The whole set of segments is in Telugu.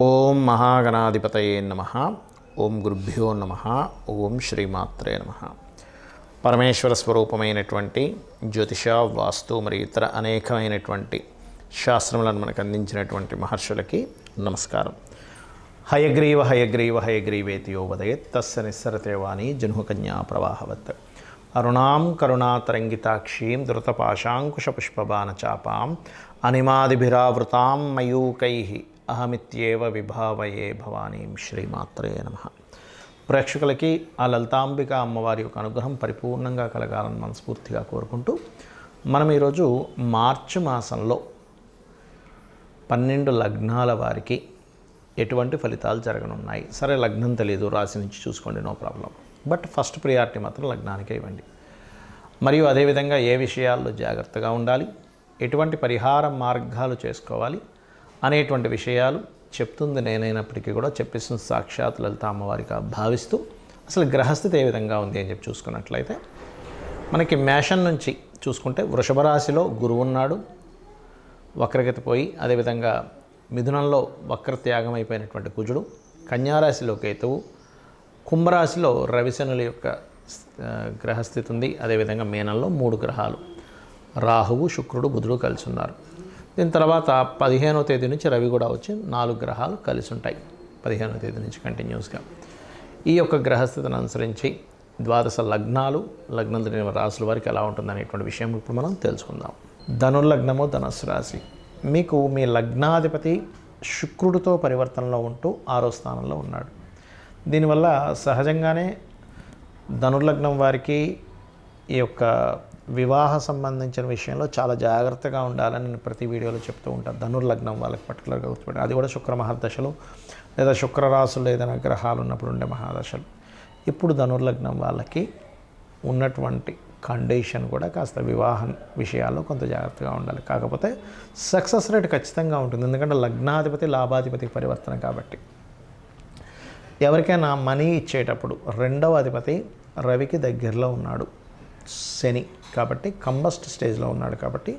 ఓం మహాగణాధిపతయే నమః. ఓం గురుభ్యో నమః. ఓం శ్రీమాత్రే నమః. పరమేశ్వర స్వరూపమైనటువంటి జ్యోతిష, వాస్తు మరియు ఇతర అనేకమైనటువంటి శాస్త్రములను మనకు అందించినటువంటి మహర్షులకి నమస్కారం. హయగ్రీవ హయగ్రీవ హయగ్రీవేతి యో వదయేత్ తస్య నిస్సరతే వాణి జహ్నుకన్యా ప్రవాహవత్. అరుణాం కరుణాతరంగితాక్షీం ధృతపాశాంకుశపుష్పబాణచాపాం అనిమాదిభిరావృతాం మయూకైః అహమిత్యేవ విభావయే భవానీం. శ్రీమాత్రే నమః. ప్రేక్షకులకి ఆ లలితాంబిక అమ్మవారి యొక్క అనుగ్రహం పరిపూర్ణంగా కలగాలని మనస్ఫూర్తిగా కోరుకుంటూ మనం ఈరోజు మార్చి మాసంలో 12 లగ్నాల వారికి ఎటువంటి ఫలితాలు జరగనున్నాయి. సరే, లగ్నం తెలియదు, రాశి నుంచి చూసుకోండి, no problem. But first priority మాత్రం లగ్నానికే ఇవ్వండి. మరియు అదేవిధంగా ఏ విషయాల్లో జాగ్రత్తగా ఉండాలి, ఎటువంటి పరిహార మార్గాలు చేసుకోవాలి అనేటువంటి విషయాలు చెప్తుంది నేనైనప్పటికీ కూడా చెప్పేసిన సాక్షాత్ లలిత అమ్మవారిగా భావిస్తూ అసలు గ్రహస్థితి ఏ విధంగా ఉంది అని చెప్పి చూసుకున్నట్లయితే మనకి మేషం నుంచి చూసుకుంటే వృషభ రాశిలో గురువు ఉన్నాడు, వక్రగతి పోయి. అదేవిధంగా మిథునంలో వక్రత్యాగం అయిపోయినటువంటి కుజుడు, కన్యారాశిలో కేతువు, కుంభరాశిలో రవిశనుల యొక్క గ్రహస్థితి ఉంది. అదేవిధంగా మీనంలో 3 గ్రహాలు రాహువు, శుక్రుడు, బుధుడు కలిసి ఉన్నారు. దీని తర్వాత 15వ తేదీ నుంచి రవి కూడా వచ్చి 4 గ్రహాలు కలిసి ఉంటాయి. 15వ తేదీ నుంచి కంటిన్యూస్గా ఈ యొక్క గ్రహస్థితిని అనుసరించి ద్వాదశ లగ్నాలు, లగ్నం తెలియని రాశుల వారికి ఎలా ఉంటుందనేటువంటి విషయం ఇప్పుడు మనం తెలుసుకుందాం. ధనుర్లగ్నము, ధనుస్సు రాశి. మీకు మీ లగ్నాధిపతి శుక్రుడితో పరివర్తనలో ఉంటూ 6వ స్థానంలో ఉన్నాడు. దీనివల్ల సహజంగానే ధనుర్లగ్నం వారికి ఈ యొక్క వివాహ సంబంధించిన విషయంలో చాలా జాగ్రత్తగా ఉండాలని నేను ప్రతి వీడియోలో చెప్తూ ఉంటాను. ధనుర్లగ్నం వాళ్ళకి పర్టికులర్గా గుర్తుపెట్టాలి. అది కూడా శుక్ర మహర్దశలు లేదా శుక్రరాశులు ఏదైనా గ్రహాలు ఉన్నప్పుడు ఉండే మహాదశలు. ఇప్పుడు ధనుర్లగ్నం వాళ్ళకి ఉన్నటువంటి కండిషన్ కూడా కాస్త వివాహం విషయాల్లో కొంత జాగ్రత్తగా ఉండాలి. కాకపోతే సక్సెస్ రేట్ ఖచ్చితంగా ఉంటుంది, ఎందుకంటే లగ్నాధిపతి లాభాధిపతి పరివర్తన కాబట్టి. ఎవరికైనా మనీ ఇచ్చేటప్పుడు 2వ అధిపతి రవికి దగ్గరలో ఉన్నాడు, శని కాబట్టి కంబస్ట్ స్టేజ్లో ఉన్నాడు. కాబట్టి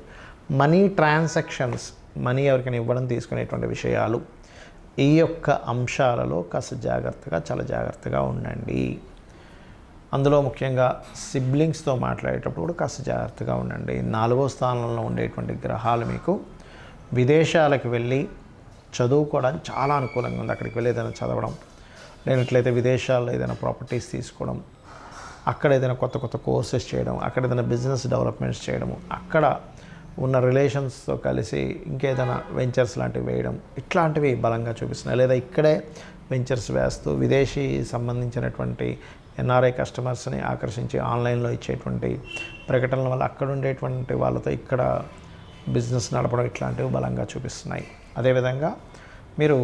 మనీ ట్రాన్సాక్షన్స్, మనీ ఎవరికైనా ఇవ్వడం తీసుకునేటువంటి విషయాలు, ఈ యొక్క అంశాలలో కాస్త జాగ్రత్తగా, చాలా జాగ్రత్తగా ఉండండి. అందులో ముఖ్యంగా సిబ్లింగ్స్తో మాట్లాడేటప్పుడు కూడా కాస్త జాగ్రత్తగా ఉండండి. 4వ స్థానంలో ఉండేటువంటి గ్రహాలు మీకు విదేశాలకు వెళ్ళి చదువుకోవడానికి చాలా అనుకూలంగా ఉంది. అక్కడికి వెళ్ళి ఏదైనా చదవడం, లేనట్లయితే విదేశాల్లో ఏదైనా ప్రాపర్టీస్ తీసుకోవడం, అక్కడ ఏదైనా కొత్త కొత్త కోర్సెస్ చేయడం, అక్కడ ఏదైనా బిజినెస్ డెవలప్మెంట్స్ చేయడము, అక్కడ ఉన్న రిలేషన్స్తో కలిసి ఇంకేదైనా వెంచర్స్ లాంటివి వేయడం, ఇట్లాంటివి బలంగా చూపిస్తున్నాయి. లేదా ఇక్కడే వెంచర్స్ వేస్తూ విదేశీ సంబంధించినటువంటి ఎన్ఆర్ఐ కస్టమర్స్ని ఆకర్షించి ఆన్లైన్లో ఇచ్చేటువంటి ప్రకటనల వల్ల అక్కడ ఉండేటువంటి వాళ్ళతో ఇక్కడ బిజినెస్ నడపడం, ఇట్లాంటివి బలంగా చూపిస్తున్నాయి. అదేవిధంగా మీరు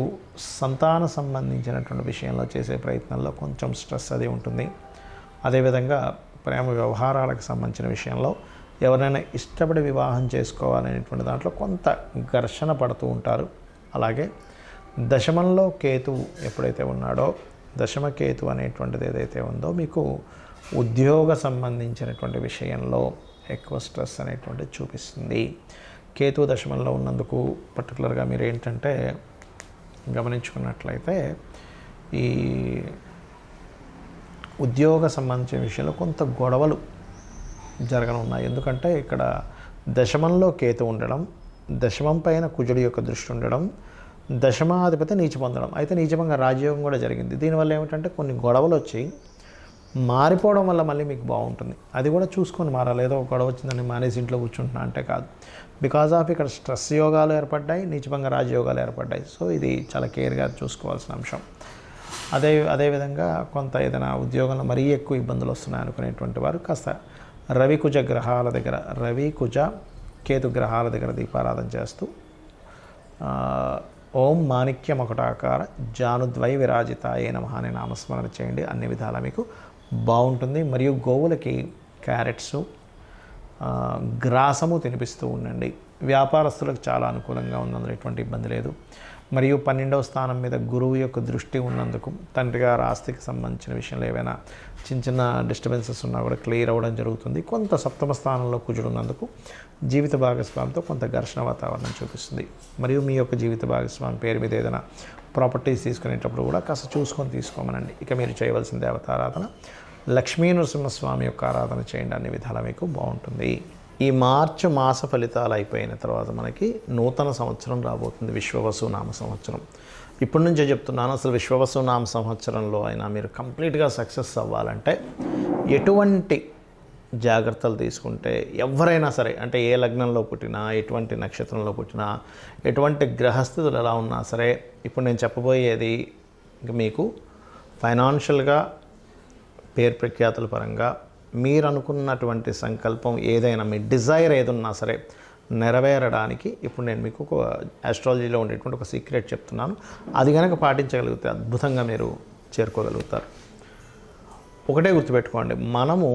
సంతాన సంబంధించినటువంటి విషయంలో చేసే ప్రయత్నంలో కొంచెం స్ట్రెస్ అది ఉంటుంది. అదేవిధంగా ప్రేమ వ్యవహారాలకు సంబంధించిన విషయంలో ఎవరైనా ఇష్టపడి వివాహం చేసుకోవాలనేటువంటి దాంట్లో కొంత ఘర్షణ పడుతూ ఉంటారు. అలాగే దశమంలో కేతువు ఎప్పుడైతే ఉన్నాడో, దశమ కేతు అనేటువంటిది ఏదైతే ఉందో మీకు ఉద్యోగ సంబంధించినటువంటి విషయంలో ఎక్కువ స్ట్రెస్ అనేటువంటిది చూపిస్తుంది. కేతు దశమంలో ఉన్నందుకు పర్టికులర్గా మీరు ఏంటంటే గమనించుకున్నట్లయితే ఈ ఉద్యోగ సంబంధించిన విషయంలో కొంత గొడవలు జరగనున్నాయి. ఎందుకంటే ఇక్కడ దశమంలో కేతు ఉండడం, దశమం పైన కుజుడి యొక్క దృష్టి ఉండడం, దశమాధిపతి నీచ పొందడం. అయితే నీచమంగా రాజయోగం కూడా జరిగింది. దీనివల్ల ఏమిటంటే కొన్ని గొడవలు వచ్చి మారిపోవడం వల్ల మళ్ళీ మీకు బాగుంటుంది. అది కూడా చూసుకొని మారాలి. ఏదో ఒక గొడవ వచ్చిందని మానేసి ఇంట్లో కూర్చుంటున్నా అంటే కాదు. బికాజ్ ఆఫ్ ఇక్కడ స్ట్రెస్ యోగాలు ఏర్పడ్డాయి, నీచమంగా రాజయోగాలు ఏర్పడ్డాయి. సో ఇది చాలా కేర్గా చూసుకోవాల్సిన అంశం. అదేవిధంగా కొంత ఏదైనా ఉద్యోగంలో మరీ ఎక్కువ ఇబ్బందులు వస్తున్నాయి అనుకునేటువంటి వారు కాస్త రవి కుజ గ్రహాల దగ్గర, రవి కుజ కేతు గ్రహాల దగ్గర దీపారాధన చేస్తూ ఓం మాణిక్య మకుటాకార జానుద్వై విరాజితాయే నమః అనే నామస్మరణ చేయండి. అన్ని విధాలా మీకు బాగుంటుంది. మరియు గోవులకి క్యారెట్స్, గ్రాసము తినిపిస్తూ ఉండండి. వ్యాపారస్తులకు చాలా అనుకూలంగా ఉంది, అందులో ఎటువంటి ఇబ్బంది లేదు. మరియు 12వ స్థానం మీద గురువు యొక్క దృష్టి ఉన్నందుకు తండ్రి గారి ఆస్తికి సంబంధించిన విషయంలో ఏవైనా చిన్న చిన్న డిస్టర్బెన్సెస్ ఉన్నా కూడా క్లియర్ అవ్వడం జరుగుతుంది. కొంత సప్తమ స్థానంలో కుజుడు ఉన్నందుకు జీవిత భాగస్వామితో కొంత ఘర్షణ వాతావరణం చూపిస్తుంది. మరియు మీ యొక్క జీవిత భాగస్వామి పేరు మీద ఏదైనా ప్రాపర్టీస్ తీసుకునేటప్పుడు కూడా కాస్త చూసుకొని తీసుకోమనండి. ఇక మీరు చేయవలసిన దేవతారాధన లక్ష్మీ నరసింహస్వామి యొక్క ఆరాధన చేయండి, అన్ని విధాలా మీకు బాగుంటుంది. ఈ మార్చి మాస ఫలితాలు అయిపోయిన తర్వాత మనకి నూతన సంవత్సరం రాబోతుంది, విశ్వవసునామ సంవత్సరం. ఇప్పటి నుంచే చెప్తున్నాను, అసలు విశ్వవసునామ సంవత్సరంలో అయినా మీరు కంప్లీట్గా సక్సెస్ అవ్వాలంటే ఎటువంటి జాగ్రత్తలు తీసుకుంటే ఎవరైనా సరే, అంటే ఏ లగ్నంలో పుట్టినా, ఎటువంటి నక్షత్రంలో పుట్టినా, ఎటువంటి గ్రహస్థితులు ఎలా ఉన్నా సరే, ఇప్పుడు నేను చెప్పబోయేది మీకు ఫైనాన్షియల్గా పేరు ప్రఖ్యాతుల పరంగా మీరు అనుకున్నటువంటి సంకల్పం ఏదైనా, మీ డిజైర్ ఏదున్నా సరే నెరవేరడానికి ఇప్పుడు నేను మీకు ఒక ఆస్ట్రాలజీలో ఉండేటువంటి ఒక సీక్రెట్ చెప్తున్నాను. అది కనుక పాటించగలిగితే అద్భుతంగా మీరు చేరుకోగలుగుతారు. ఒకటే గుర్తుపెట్టుకోండి, మనము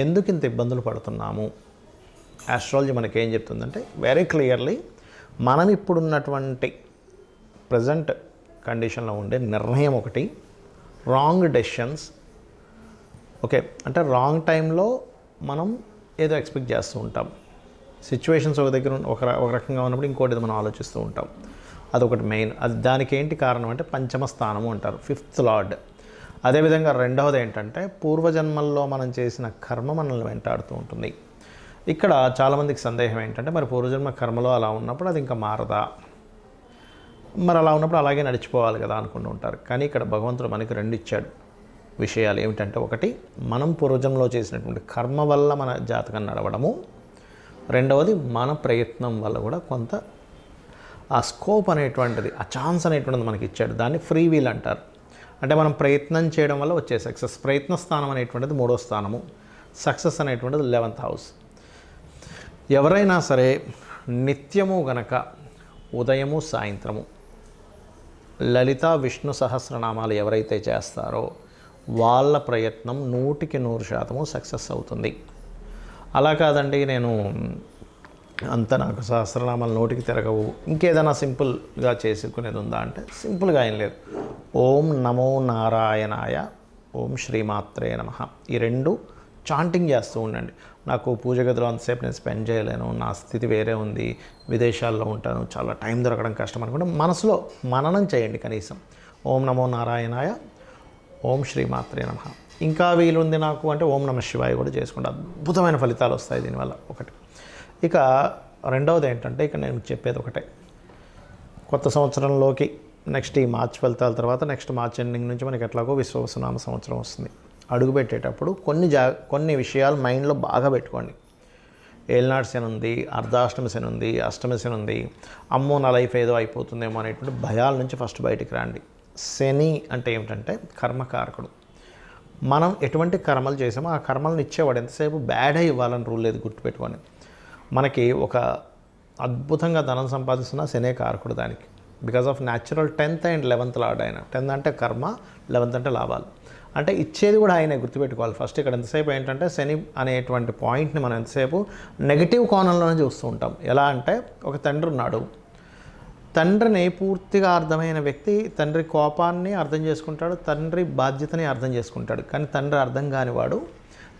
ఎందుకు ఇంత ఇబ్బందులు పడుతున్నాము, ఆస్ట్రాలజీ మనకేం చెప్తుందంటే వెరీ క్లియర్లీ, మనం ఇప్పుడున్నటువంటి ప్రజెంట్ కండిషన్లో ఉండే నిర్ణయం ఒకటి, రాంగ్ డెసిషన్స్. ఓకే, అంటే రాంగ్ టైంలో మనం ఏదో ఎక్స్పెక్ట్ చేస్తూ ఉంటాం. సిచ్యువేషన్స్ ఒక దగ్గర ఒక రకంగా ఉన్నప్పుడు ఇంకోటి మనం ఆలోచిస్తూ ఉంటాం. అదొకటి మెయిన్. అది దానికి ఏంటి కారణం అంటే పంచమ స్థానము అంటారు, 5th లార్డ్. అదేవిధంగా రెండవది ఏంటంటే పూర్వజన్మల్లో మనం చేసిన కర్మ మనల్ని వెంటాడుతూ ఉంటుంది. ఇక్కడ చాలామందికి సందేహం ఏంటంటే మరి పూర్వజన్మ కర్మలో అలా ఉన్నప్పుడు అది ఇంకా మారదా, మరి అలా ఉన్నప్పుడు అలాగే నడిచిపోవాలి కదా అనుకుంటూ ఉంటారు. కానీ ఇక్కడ భగవంతుడు మనకి 2 ఇచ్చాడు విషయాలు. ఏమిటంటే ఒకటి, మనం పూర్వజన్మలో చేసినటువంటి కర్మ వల్ల మన జాతకం నడవడము, రెండవది మన ప్రయత్నం వల్ల కూడా కొంత ఆ స్కోప్ అనేటువంటిది, ఆ ఛాన్స్ అనేటువంటిది మనకి ఇచ్చాడు. దాన్ని ఫ్రీ వీల్ అంటారు. అంటే మనం ప్రయత్నం చేయడం వల్ల వచ్చే సక్సెస్. ప్రయత్న స్థానం అనేటువంటిది 3వ స్థానము, సక్సెస్ అనేటువంటిది 11th హౌస్. ఎవరైనా సరే నిత్యము గనక ఉదయము సాయంత్రము లలిత విష్ణు సహస్రనామాలు ఎవరైతే చేస్తారో వాళ్ళ ప్రయత్నం 100% సక్సెస్ అవుతుంది. అలా కాదండి, నేను అంత నాకు సహస్రనామాలు నోటికి తిరగవు, ఇంకేదైనా సింపుల్గా చేసుకునేది ఉందా అంటే సింపుల్గా ఏం లేదు. ఓం నమో నారాయణాయ, ఓం శ్రీమాత్రే నమః, ఈ 2 చాంటింగ్ చేస్తూ ఉండండి. నాకు పూజ గదిలో అంతసేపు నేను స్పెండ్ చేయలేను, నా స్థితి వేరే ఉంది, విదేశాల్లో ఉంటాను, చాలా టైం దొరకడం కష్టం అనుకుంటే మనసులో మననం చేయండి కనీసం. ఓం నమో నారాయణాయ, ఓం శ్రీమాత్రే నమః. ఇంకా వీలుంది నాకు అంటే ఓం నమః శివాయ కూడా చేసుకుంటే అద్భుతమైన ఫలితాలు వస్తాయి దీనివల్ల. ఒకటి. ఇక రెండవది ఏంటంటే, ఇక నేను చెప్పేది ఒకటే, కొత్త సంవత్సరంలోకి నెక్స్ట్ ఈ మార్చ్ ఫలితాల తర్వాత నెక్స్ట్ మార్చ్ ఎండింగ్ నుంచి మనకి ఎట్లాగో విశ్వవసునామ సంవత్సరం వస్తుంది. అడుగుపెట్టేటప్పుడు కొన్ని విషయాలు మైండ్లో బాగా పెట్టుకోండి. ఏలినాటి శని ఉంది, అర్ధాష్టమి శని ఉంది, అష్టమి శని ఉంది, అమ్మో నా లైఫ్ ఏదో అయిపోతుందేమో అనేటువంటి భయాల నుంచి ఫస్ట్ బయటికి రండి. శని అంటే ఏమిటంటే కర్మకారకుడు. మనం ఎటువంటి కర్మలు చేసామో ఆ కర్మలను ఇచ్చేవాడు. ఎంతసేపు బ్యాడ్ అయి ఇవ్వాలని రూల్ లేదు, గుర్తుపెట్టుకోండి. మనకి ఒక అద్భుతంగా ధనం సంపాదిస్తున్న శనే కారకుడు దానికి. Because of natural 10th and 11th lord ఆయన. 10th అంటే కర్మ, 11th అంటే లాభాలు. అంటే ఇచ్చేది కూడా ఆయనే, గుర్తుపెట్టుకోవాలి. ఫస్ట్ ఇక్కడ ఎంతసేపు ఏంటంటే శని అనేటువంటి పాయింట్ని మనం ఎంతసేపు నెగిటివ్ కోణంలోనే చూస్తూ ఉంటాం. ఎలా అంటే ఒక తండ్రి ఉన్నాడు, తండ్రిని పూర్తిగా అర్థమైన వ్యక్తి తండ్రి కోపాన్ని అర్థం చేసుకుంటాడు, తండ్రి బాధ్యతని అర్థం చేసుకుంటాడు. కానీ తండ్రి అర్థం కానివాడు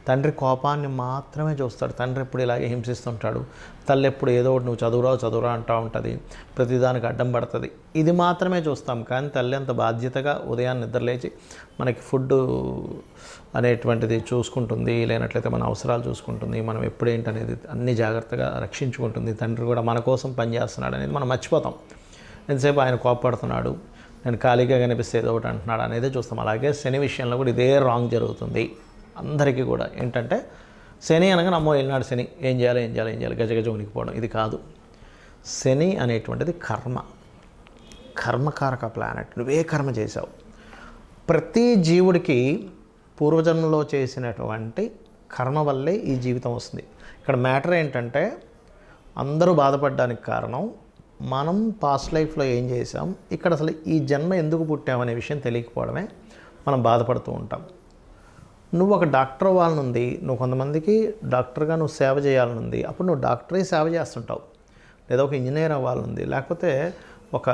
తండ్రి కోపాన్ని మాత్రమే చూస్తాడు. తండ్రి ఎప్పుడు ఇలాగే హింసిస్తుంటాడు, తల్లి ఎప్పుడు ఏదో ఒకటి నువ్వు చదువురా అంటూ ఉంటుంది, ప్రతిదానికి అడ్డం పడుతుంది. ఇది మాత్రమే చూస్తాం. కానీ తల్లి అంత బాధ్యతగా ఉదయాన్ని నిద్రలేచి మనకి ఫుడ్ అనేటువంటిది చూసుకుంటుంది, లేనట్లయితే మన అవసరాలు చూసుకుంటుంది, మనం ఎప్పుడేంటనేది అన్ని జాగ్రత్తగా రక్షించుకుంటుంది. తండ్రి కూడా మన కోసం పనిచేస్తున్నాడు అనేది మనం మర్చిపోతాం. ఎంతసేపు ఆయన కోపడుతున్నాడు, నేను ఖాళీగా కనిపిస్తే ఏదో ఒకటి అంటున్నాడు అనేది చూస్తాం. అలాగే శని విషయంలో కూడా ఇదే రాంగ్ జరుగుతుంది అందరికీ కూడా. ఏంటంటే శని అనగా నమ్మో వెళ్ళినాడు శని, ఏం చేయాలి గజగజ ఉనికిపోవడం. ఇది కాదు. శని అనేటువంటిది కర్మకారక ప్లానెట్. నువ్వే కర్మ చేశావు. ప్రతి జీవుడికి పూర్వజన్మలో చేసినటువంటి కర్మ వల్లే ఈ జీవితం వస్తుంది. ఇక్కడ మ్యాటర్ ఏంటంటే అందరూ బాధపడడానికి కారణం మనం పాస్ట్ లైఫ్లో ఏం చేసాం, ఇక్కడ అసలు ఈ జన్మ ఎందుకు పుట్టామనే విషయం తెలియకపోవడమే మనం బాధపడుతూ ఉంటాం. నువ్వు ఒక డాక్టర్ అవ్వాలనుంది, నువ్వు కొంతమందికి డాక్టర్గా నువ్వు సేవ చేయాలనుంది, అప్పుడు నువ్వు డాక్టరే సేవ చేస్తుంటావు. లేదా ఒక ఇంజనీర్ అవ్వాలనుంది, లేకపోతే ఒక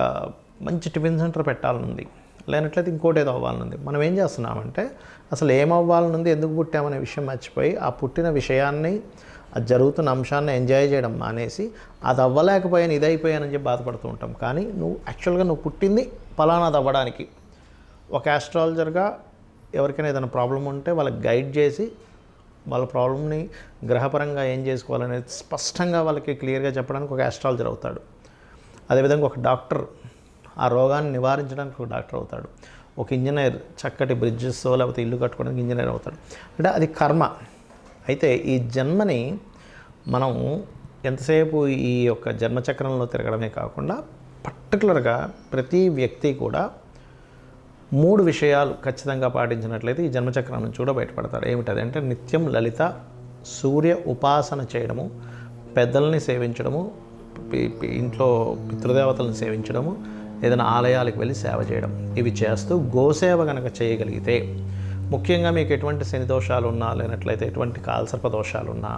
మంచి టిఫిన్ సెంటర్ పెట్టాలనుంది, లేనట్లయితే ఇంకోటి ఏదో అవ్వాలనుంది. మనం ఏం చేస్తున్నామంటే అసలు ఏం అవ్వాలనుంది, ఎందుకు పుట్టామనే విషయం మర్చిపోయి ఆ పుట్టిన విషయాన్ని, అది జరుగుతున్న అంశాన్ని ఎంజాయ్ చేయడం మానేసి అది అవ్వలేకపోయాను, ఇది అయిపోయానని చెప్పి బాధపడుతూ ఉంటాం. కానీ నువ్వు యాక్చువల్గా నువ్వు పుట్టింది ఫలానాది అవ్వడానికి. ఒక ఆస్ట్రాలజర్గా ఎవరికైనా ఏదైనా ప్రాబ్లం ఉంటే వాళ్ళకి గైడ్ చేసి వాళ్ళ ప్రాబ్లమ్ని గ్రహపరంగా ఏం చేసుకోవాలనేది స్పష్టంగా వాళ్ళకి క్లియర్గా చెప్పడానికి ఒక ఆస్ట్రాలజర్ అవుతాడు. అదేవిధంగా ఒక డాక్టర్ ఆ రోగాన్ని నివారించడానికి ఒక డాక్టర్ అవుతాడు. ఒక ఇంజనీర్ చక్కటి బ్రిడ్జెస్ లేకపోతే ఇల్లు కట్టుకోవడానికి ఇంజనీర్ అవుతాడు. అంటే అది కర్మ. అయితే ఈ జన్మని మనం ఎంతసేపు ఈ యొక్క జన్మచక్రంలో తిరగడమే కాకుండా పర్టికులర్గా ప్రతి వ్యక్తి కూడా 3 విషయాలు ఖచ్చితంగా పాటించినట్లయితే ఈ జన్మచక్రం నుంచి కూడా బయటపడతారు. ఏమిటది అంటే నిత్యం లలిత సూర్య ఉపాసన చేయడము, పెద్దల్ని సేవించడము, ఇంట్లో పితృదేవతలను సేవించడము, ఏదైనా ఆలయాలకు వెళ్ళి సేవ చేయడం. ఇవి చేస్తూ గోసేవ కనుక చేయగలిగితే, ముఖ్యంగా మీకు ఎటువంటి శని దోషాలు ఉన్నా, లేనట్లయితే ఎటువంటి కాలసర్ప దోషాలు ఉన్నా,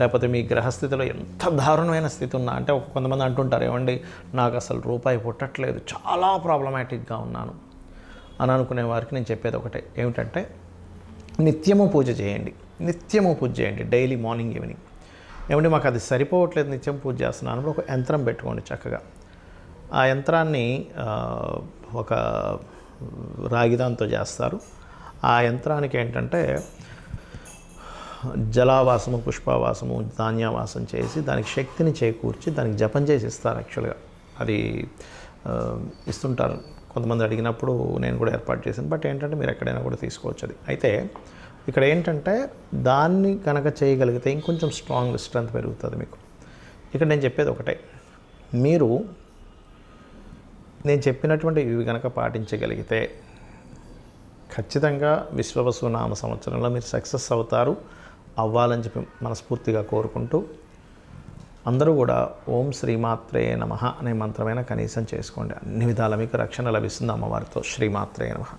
లేకపోతే మీ గ్రహస్థితిలో ఎంత దారుణమైన స్థితి ఉన్నా, అంటే కొంతమంది అంటుంటారు, ఏమండి నాకు అసలు రూపాయి పుట్టట్లేదు, చాలా ప్రాబ్లమాటిక్గా ఉన్నాను అని అనుకునే వారికి నేను చెప్పేది ఒకటే, ఏమిటంటే నిత్యము పూజ చేయండి. నిత్యము పూజ చేయండి, డైలీ మార్నింగ్ ఈవినింగ్. ఏమంటే మాకు అది సరిపోవట్లేదు, నిత్యం పూజ చేస్తున్నాను, ఒక యంత్రం పెట్టుకోండి చక్కగా. ఆ యంత్రాన్ని ఒక రాగిదాంతో చేస్తారు. ఆ యంత్రానికి ఏంటంటే జలావాసము, పుష్పావాసము, ధాన్యవాసం చేసి దానికి శక్తిని చేకూర్చి దానికి జపం చేసి ఇస్తారు. యాక్చువల్గా అది ఇస్తుంటారు. కొంతమంది అడిగినప్పుడు నేను కూడా ఏర్పాటు చేశాను. బట్ ఏంటంటే మీరు ఎక్కడైనా కూడా తీసుకోవచ్చు అది. అయితే ఇక్కడ ఏంటంటే దాన్ని కనుక చేయగలిగితే ఇంకొంచెం స్ట్రెంత్ పెరుగుతుంది మీకు. ఇక్కడ నేను చెప్పేది ఒకటే, మీరు నేను చెప్పినటువంటి ఇవి కనుక పాటించగలిగితే ఖచ్చితంగా విశ్వవసు నామ సంవత్సరంలో మీరు సక్సెస్ అవుతారు, అవ్వాలని చెప్పి మనస్ఫూర్తిగా కోరుకుంటూ, అందరూ కూడా ఓం శ్రీమాత్రే నమః అనే మంత్రమైన కనీసం చేసుకోండి. అన్ని విధాల మీకు రక్షణ లభిస్తుంది అమ్మవారితో. శ్రీమాత్రే నమః.